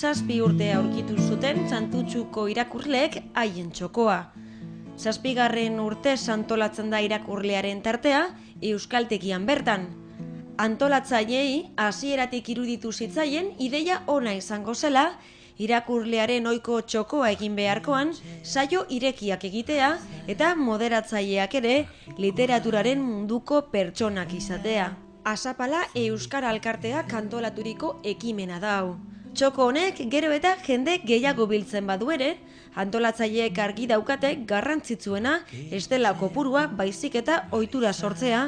7 urte aurkitu zuten Santutxuko irakurleek haien txokoa. 7. urte antolatzen da irakurlearen tartea Euskaltegian bertan. Antolatzaileei hasieratik iruditu zitzaien ideia ona izango zela, irakurlearen ohiko txokoa egin beharkoan saio irekiak egitea eta moderatzaileak ere literaturaren munduko pertsonak izatea. Asapala Euskara Alkarteak antolaturiko ekimena da hau. Txoko honek gero eta jende gehiago biltzen badu ere, antolatzaileek argi daukate garrantzitsuena ez dela kopurua baizik eta ohitura sortzea,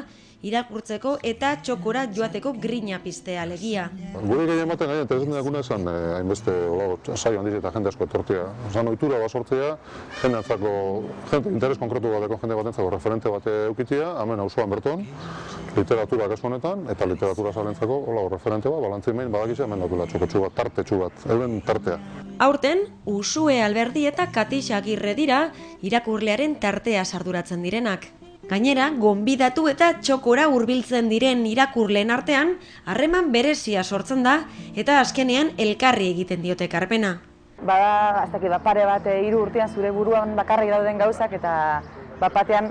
irakurtzeko eta txokora joateko grina piztea alegia. Gure gehien baten gaina interesatzen dakuna esan hainbeste saio handiz eta jende asko etortzea. Osan ohitura bat sortzea, interes konkretu bateko jende batentzako referente bat eukitzea, hemen auzoan berton, literatura kasu honetan, eta literatura zalentzako referente bat, balantzimein badakizea hemen daukela txokotxu bat, tartetxu bat, euren tartea. Aurten, Usue Alberdi eta Katix Agirre dira irakurlearen tartea sarduratzen direnak. Gainera, gonbidatu eta txokora hurbiltzen diren irakurleen artean, harreman berezia sortzen da eta azkenean elkarri egiten diote ekarpena. Bada, pare bat 3 urtean zure buruan bakarrik dauden gauzak eta batean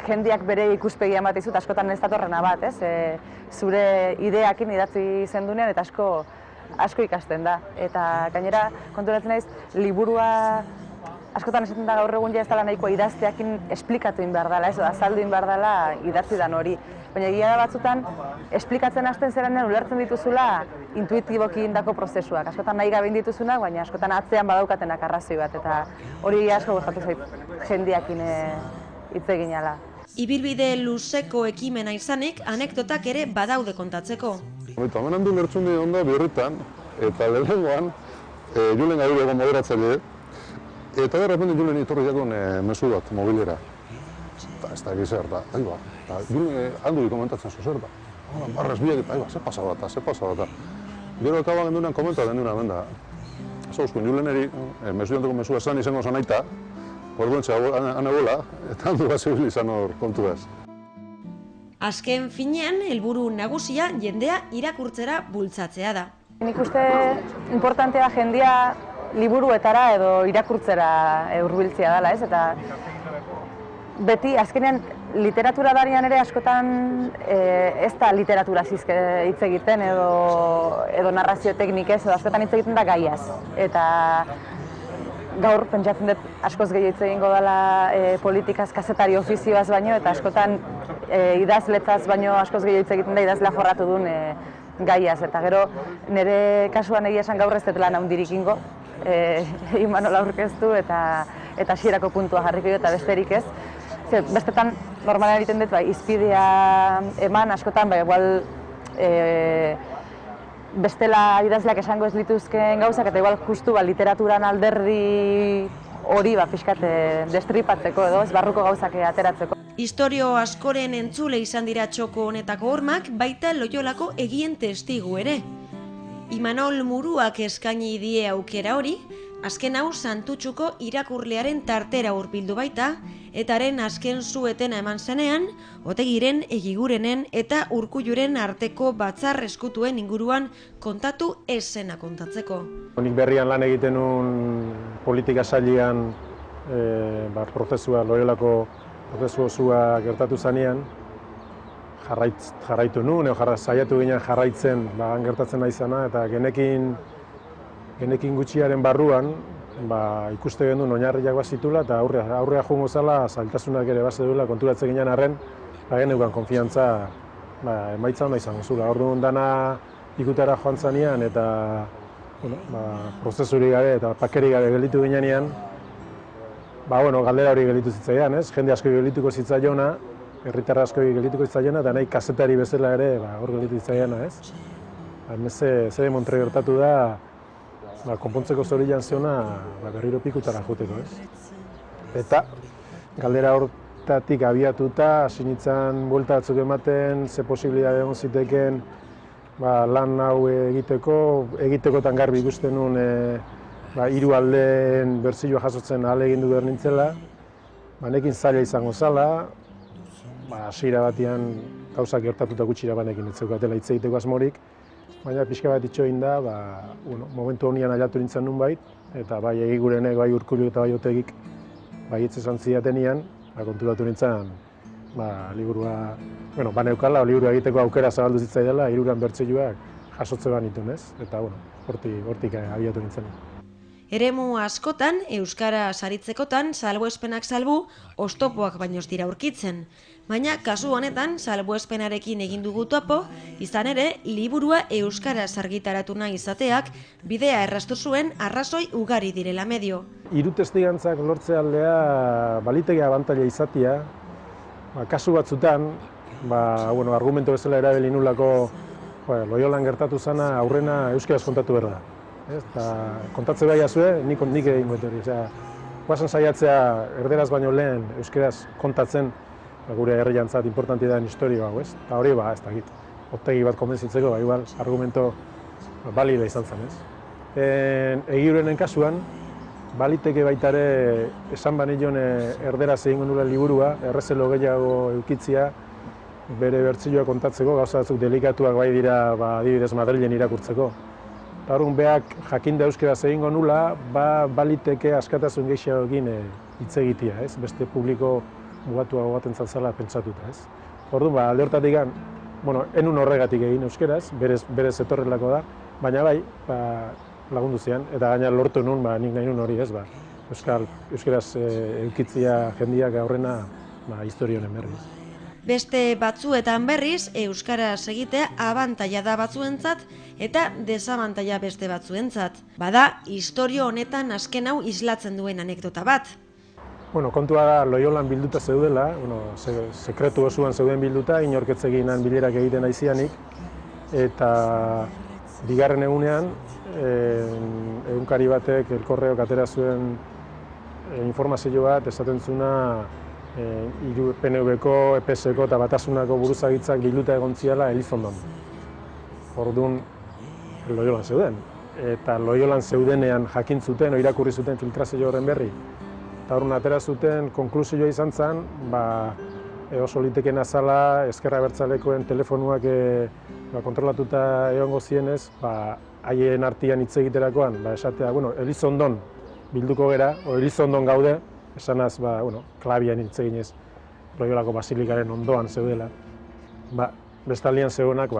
jendeak bere ikuspegia ematen dizut, askotan ez datorrena bat, ez? Zure ideakin idatzi zendunean eta asko ikasten da. Eta gainera, konturatzen naiz, liburua askotan esaten da gaur egun ez dela nahikoa idazteakin esplikatu egin behar dela, azaldu egin behar dela idatzi dan hori. Baina egia da batzutan, esplikatzen hasten zeranean ulertzen dituzula intuitiboki indako prozesuak. Askotan nahi gabe dituzunak, baina askotan atzean badaukatenak arrazoi bat, eta hori asko gustatu zait jendeakin hitz egin ala. Ibilbide luzeko ekimena izanik, anekdotak ere badaude kontatzeko. Hemen handu lertxundi onda birritan, eta lehenengoan, Julen Gairu egon moderatzaile, eta derrepende Julen itorri jakon mezu bat, mobilera. Eta ez da egizar, eta Julen handu komentatzen zo zer da. Barrez biak eta, ze pasa bat. Gero akaba gendunean komenta gendunean, benda. Zauzkun Juleneri, mezu janteko mezu esan izango zanaita, orduentza anebola, eta handu bat zibil izan hor kontuaz. Azken finean, helburu nagusia jendea irakurtzera bultzatzea da. Nik uste importantea jendea liburuetara edo irakurtzera hurbiltzea dela, ez? Eta beti azkenean literatura darian ere askotan ez da literaturaz hitz egiten edo narrazio teknikez, edo askotan hitz egiten da gaiaz. Eta gaur pentsatzen dut askoz gehiago hitz egingo dela politikaz, kazetari ofizioaz baino, eta askotan idazletzaz baino askoz gehiago hitz egiten da idazlea jorratu duen gaiaz. Eta gero nire kasuan egia esan gaur ez dut lan handirik ingo, Imanol aurkeztu eta hasierako puntua jarriko eta besterik ez. Bestetan normalean egiten dut izpidea eman askotan, igual bestela idazleak esango ez lituzken gauzak eta igual justu literaturan alderdi hori pixkat destripatzeko edo ez barruko gauzak ateratzeko. Istorio askoren entzule izan dira txoko honetako hormak, baita Loiolako egien testigu ere. Imanol Muruak eskaini die aukera hori, azken hau Santutxuko irakurlearen tartera hurbildu baita, etaren azken suetena eman zenean, Otegiren, Egigurenen eta Urkulluren arteko batzar eskutuen inguruan kontatu ez zena kontatzeko. Nik berrian lan egiten un politika sailean prozesua, Loiolako prozesu osua gertatu zanean, jarraitu nuen, saiatu ginen jarraitzen gertatzen nahi zena, eta genekin gutxiaren barruan ikuste genuen oinarriak bazitula eta aurrea joango zela zailtasunak ere bazeduela konturatzen ginen arren, geneukan konfiantza emaitza onda izango zula. Orduan dana ikutara joan zanean eta prozesuri gabe eta pakeri gabe gelditu ginean, galdera hori gelditu zitzaidan, jende asko geldituko zitzaiona, herritar asko geldituko zitzaiona, eta nahi kazetari bezala ere hor gelditu zitzaiana, ez? Zer Montre gertatu da, konpontzeko zorilan zeona berriro pikutara joteko, ez? Eta galdera hortatik abiatuta, hasi nintzen buelta batzuk ematen, ze posibilitate egon ziteken lan hau egitekotan garbi ikusten nuen 3 aldeen bertsioa jasotzen ahalegindu behar nintzela, nekin zaila izango zala, hasiera batean gauzak gertatuta gutxira banekin ez zeukatela hitz egiteko asmorik, baina pixka bat itxoin da, momentu honian ailatu nintzen nunbait, eta bai Egigurenek, bai Urkullu eta bai Otegik baietz esan zidatenian, konturatu nintzen liburua, baneukala, liburua egiteko aukera zabaldu zitzaidela, 3 bertsioak jasotze banituen, ez? Eta, hortik abiatu nintzen. Eremu askotan, euskara saritzekotan, salbuespenak salbu, oztopoak baino ez dira aurkitzen. Baina, kasu honetan, salbuespenarekin egin dugu topo, izan ere, liburua euskaraz argitaratu nahi izateak, bidea erraztu zuen arrazoi ugari direla medio. 3 testigantzak lortze aldea baliteke abantaila izatea, kasu batzutan, argumento bezala erabili nulako Loiolan gertatu zana aurrena euskaraz kontatu behar da. Kontatze bai azue, nik egingo hori. Guazen saiatzea erderaz baino lehen euskaraz kontatzen gure herriantzat importanti den historia hau, ez? Eta hori, ez dakit, Otegi bat konbentzitzeko, igual, argumento balida izan zen, ez? Egigurenen kasuan, baliteke baita ere esan banion erderaz egingo nula liburua, errezelo gehiago eukitzia, bere bertsioa kontatzeko, gauza batzuk delikatuak bai dira, adibidez Madrilen irakurtzeko. Eta horren behak jakinda euskaraz egingo nula, baliteke askatasun gehiagoekin hitz egitea, ez? Beste publiko mugatuago baten zala pentsatuta, ez? Orduan, alde hortatik, enun horregatik egin euskaraz, berez etorrelako da, baina bai, lagundu zian, eta gaina lortu nun, nik nahi nun hori, ez? Euskaraz eukitzia jendiak aurrena historionen berriz. Beste batzuetan berriz, euskaraz egitea abantaila da batzuentzat eta desabantaila beste batzuentzat. Bada, historio honetan azken hau islatzen duen anekdota bat. Kontua da Loiolan bilduta zeudela, sekretu osoan zeuden bilduta, inorketzeginan bilerak egiten aizianik, eta bigarren egunean, egunkari batek elkorreok atera zuen informazio bat, esaten zuna PNV-ko, EPS-ko eta Batasunako buruzagitzak bilduta egon ziala Elizondon. Orduan, Loiolan zeuden. Eta Loiolan zeudenean jakin zuten, irakurri zuten filtrazio horren berri. Eta horren atera zuten, konklusioa izan zen, oso liteken azala, Ezkerra Abertzalekoen telefonuak kontrolatuta egongo zienez, haien artean hitz egiterakoan, esatea, Elizondon bilduko gera, Elizondon gaude, esanaz, klabian hitz eginez, Loiolako basilikaren ondoan zeudela. Bestaldean zeudenak,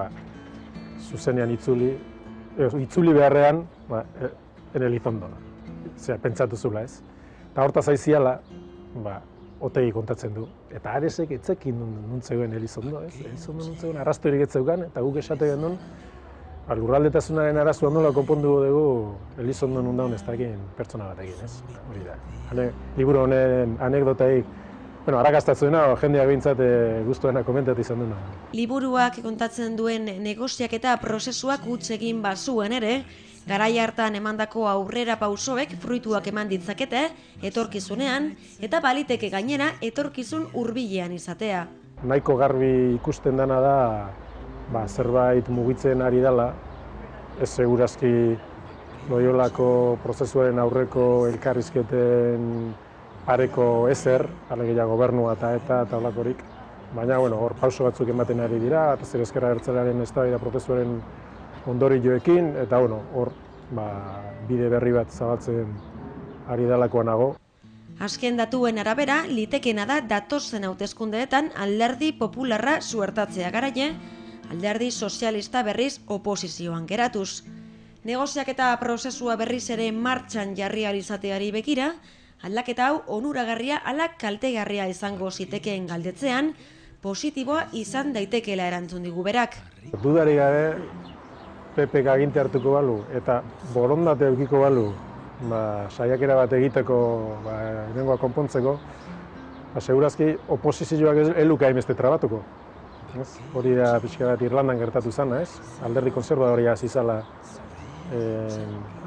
zuzenean itzuli beharrean, Elizondon. Pentsatu zula, ez? Eta hortaz aiziala, Otegi kontatzen du. Eta Aresek etzekin nuntzegoen Elizondo, ez? Elizondo nuntzegoen arrastoirik etzeukan, eta guk esate genuen, lurraldetasunaren arazoa nola konpondu dugu Elizondo nundaun ez dakin pertsona batekin, ez? Hori da. Liburu honen anekdotaik, arrakastatzuena, jendeak behintzat guztuena komentatu izan duena. Liburuak kontatzen duen negoziaketa prozesuak utz egin bazuen ere, garai hartan emandako aurrera pausoek fruituak eman ditzakete, etorkizunean, eta baliteke gainera etorkizun hurbilean izatea. Nahiko garbi ikusten dena da, zerbait mugitzen ari dela, ez segurazki Loiolako prozesuaren aurreko elkarrizketen pareko ezer, alegia gobernua eta olakorik, baina hor pauso batzuk ematen ari dira, eta Ezkerra Abertzalearen eztabaida prozesuaren ondorioekin, eta hor bide berri bat zabaltzen ari delakoa nago. Azken datuen arabera, litekena da datozen hauteskundeetan Alderdi Popularra suertatzea garaile, Alderdi Sozialista berriz oposizioan geratuz. Negoziaketa prozesua berriz ere martxan jarri ahal izateari begira, aldaketa hau onuragarria ala kaltegarria izango zitekeen galdetzean, positiboa izan daitekeela erantzun digu berak. Dudarik gabe, PPk aginte hartuko balu eta borondate edukiko balu, saiakera bat egiteko, lehengoa konpontzeko, segurazki oposizioak ez luke hainbeste trabatuko. Hori da pixka bat Irlandan gertatu zana, ez? Alderdi konservadoria hasi zala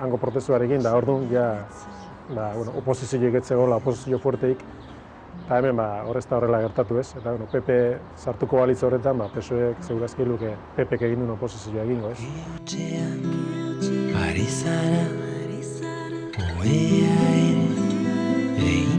hango prozesuarekin, da orduan oposizioek ez zegoela, oposizio fuerteik, eta hemen horrez da horrela gertatu, ez? Eta PP sartuko balitz horretan, PSOEk segurazki luke PPk egin duen oposizioa egingo, ez? Ari zara, oea ere,